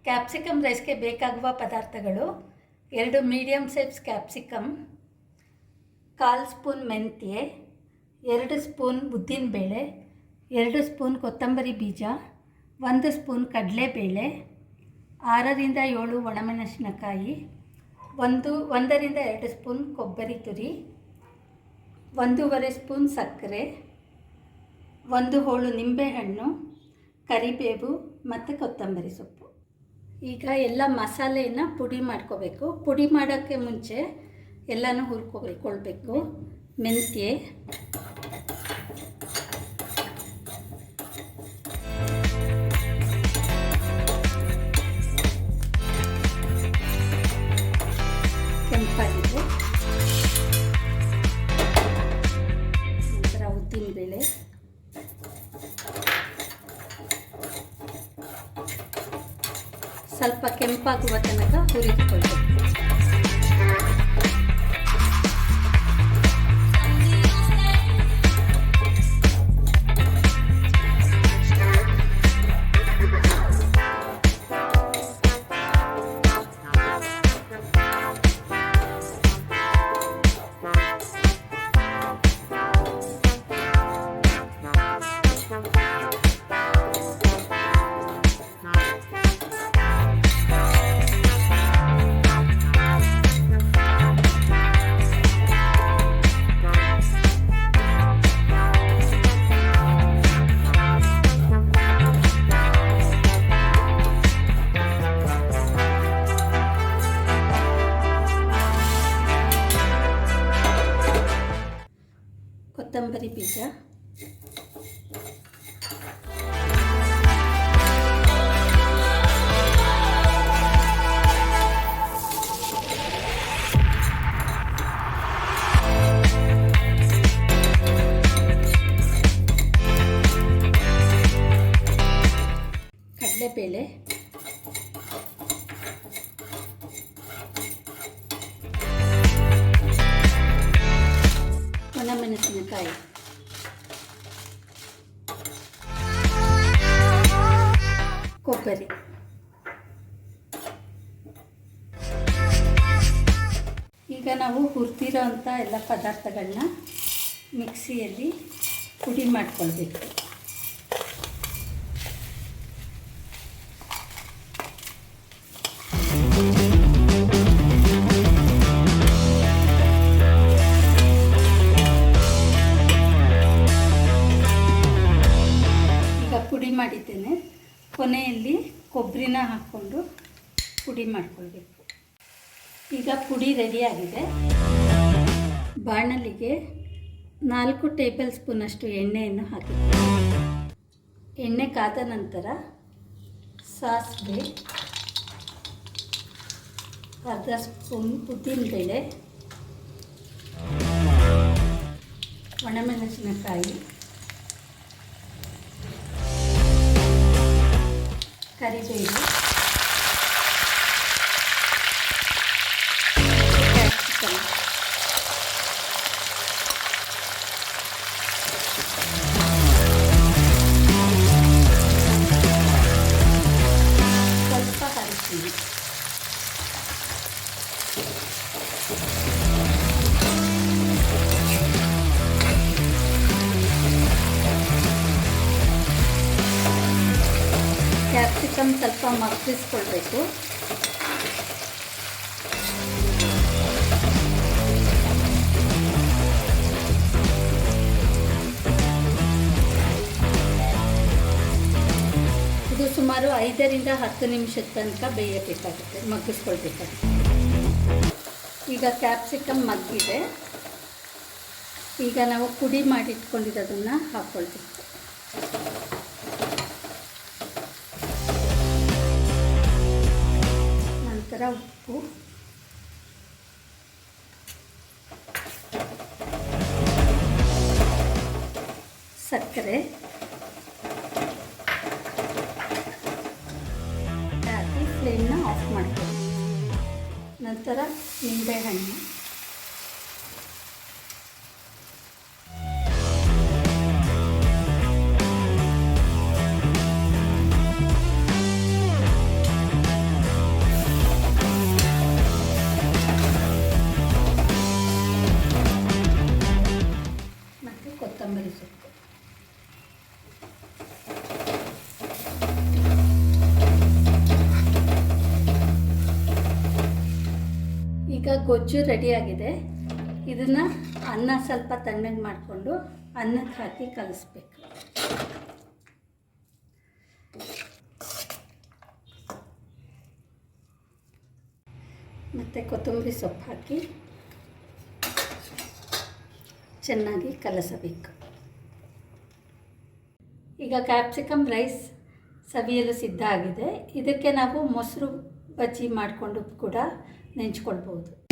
Capsicum ರೈಸ್ಗೆ ಬೇಕಾಗುವ ಪದಾರ್ಥಗಳು: 2 medium size capsicum, 1/4 spoon ಮೆಂತ್ಯೆ, 2 ಸ್ಪೂನ್ ಉದ್ದಿನಬೇಳೆ, 2 ಸ್ಪೂನ್ ಕೊತ್ತಂಬರಿ ಬೀಜ, 1 ಸ್ಪೂನ್ ಕಡಲೆಬೇಳೆ, 6ರಿಂದ 7 ಒಣಮೆಣಸಿನಕಾಯಿ, 1ರಿಂದ 2 ಸ್ಪೂನ್ ಕೊಬ್ಬರಿ ತುರಿ, 1.5 ಸ್ಪೂನ್ ಸಕ್ಕರೆ, 1 ಹೋಳು ನಿಂಬೆಹಣ್ಣು, ಕರಿಬೇವು ಮತ್ತು ಕೊತ್ತಂಬರಿ ಸೊಪ್ಪು. ಈಗ ಎಲ್ಲ ಮಸಾಲೆಯನ್ನು ಪುಡಿ ಮಾಡ್ಕೋಬೇಕು. ಪುಡಿ ಮಾಡೋಕ್ಕೆ ಮುಂಚೆ ಎಲ್ಲನೂ ಹುರ್ಕೊಳ್ಬೇಕು. ಮೆಂತ್ಯೆ, ಕೆಂಪಾಗಿದೆ, ನಂತರ ಉದ್ದಿನಬೇಳೆ, ಸ್ವಲ್ಪ ಕೆಂಪಾಗುವ ತನಕ ಹುರಿದುಕೊಳ್ಬೇಕು. ಕೊತ್ತಂಬರಿ ಬೀಜ, ಕಡಲೆಬೇಳೆ, ಒಣಮೆಣಸಿನಕಾಯಿ, ಕೊಬ್ಬರಿ. ಈಗ ನಾವು ಹುರಿದಿರೋ ಅಂಥ ಎಲ್ಲ ಪದಾರ್ಥಗಳನ್ನ ಮಿಕ್ಸಿಯಲ್ಲಿ ಪುಡಿ ಮಾಡ್ಕೊಳ್ಬೇಕು. ಪುಡಿ ಮಾಡಿದ್ದೇನೆ. ಕೊನೆಯಲ್ಲಿ ಕೊಬ್ಬರಿನ ಹಾಕ್ಕೊಂಡು ಪುಡಿ ಮಾಡ್ಕೊಳ್ಬೇಕು. ಈಗ ಪುಡಿ ರೆಡಿಯಾಗಿದೆ. ಬಾಣಲಿಗೆ 4 ಟೇಬಲ್ ಸ್ಪೂನಷ್ಟು ಎಣ್ಣೆಯನ್ನು ಹಾಕಿದ್ದೀನಿ. ಎಣ್ಣೆ ಕಾದ ನಂತರ ಸಾಸಿವೆ, 1/2 ಸ್ಪೂನ್ ಉದ್ದಿನಬೇಳೆ, ಒಣಮೆಣಸಿನಕಾಯಿ, ಕರಿಬೇವು, ಕ್ಯಾಪ್ಸಿಕಮ್, ಸ್ವಲ್ಪ ಅರಿಶಿನ, ಕ್ಯಾಪ್ಸಿಕಮ್ ಸ್ವಲ್ಪ ಮಗ್ಗಿಸ್ಕೊಳ್ಬೇಕು. ಇದು ಸುಮಾರು 5ರಿಂದ 10 ನಿಮಿಷದ ತನಕ ಬೇಯಬೇಕಾಗುತ್ತೆ, ಮಗ್ಗಿಸ್ಕೊಳ್ಬೇಕಾಗುತ್ತೆ. ಈಗ ಕ್ಯಾಪ್ಸಿಕಮ್ ಮಗ್ಗಿದೆ. ಈಗ ನಾವು ಪುಡಿ ಮಾಡಿಟ್ಕೊಂಡಿರೋದನ್ನು ಹಾಕ್ಕೊಳ್ಬೇಕು. ನಂತರ ಉಪ್ಪು, ಸಕ್ಕರೆ ಹಾಕಿ ಫ್ಲೇಮ್ನ ಆಫ್ ಮಾಡ್ಕೊಳ್ಳಿ. ನಂತರ ನಿಂಬೆಹಣ್ಣು, ಗೊಜ್ಜು ರೆಡಿಯಾಗಿದೆ. ಇದನ್ನು ಅನ್ನ ಸ್ವಲ್ಪ ತಣ್ಣಗೆ ಮಾಡಿಕೊಂಡು ಅನ್ನಕ್ಕೆ ಹಾಕಿ ಕಲಿಸ್ಬೇಕು. ಮತ್ತು ಕೊತ್ತಂಬರಿ ಸೊಪ್ಪು ಹಾಕಿ ಚೆನ್ನಾಗಿ ಕಲಸಬೇಕು. ಈಗ ಕ್ಯಾಪ್ಸಿಕಮ್ ರೈಸ್ ಸವಿಯಲು ಸಿದ್ಧ ಆಗಿದೆ. ಇದಕ್ಕೆ ನಾವು ಮೊಸರು ಬಜ್ಜಿ ಮಾಡಿಕೊಂಡು ಕೂಡ ನೆಂಚ್ಕೊಳ್ಬೋದು.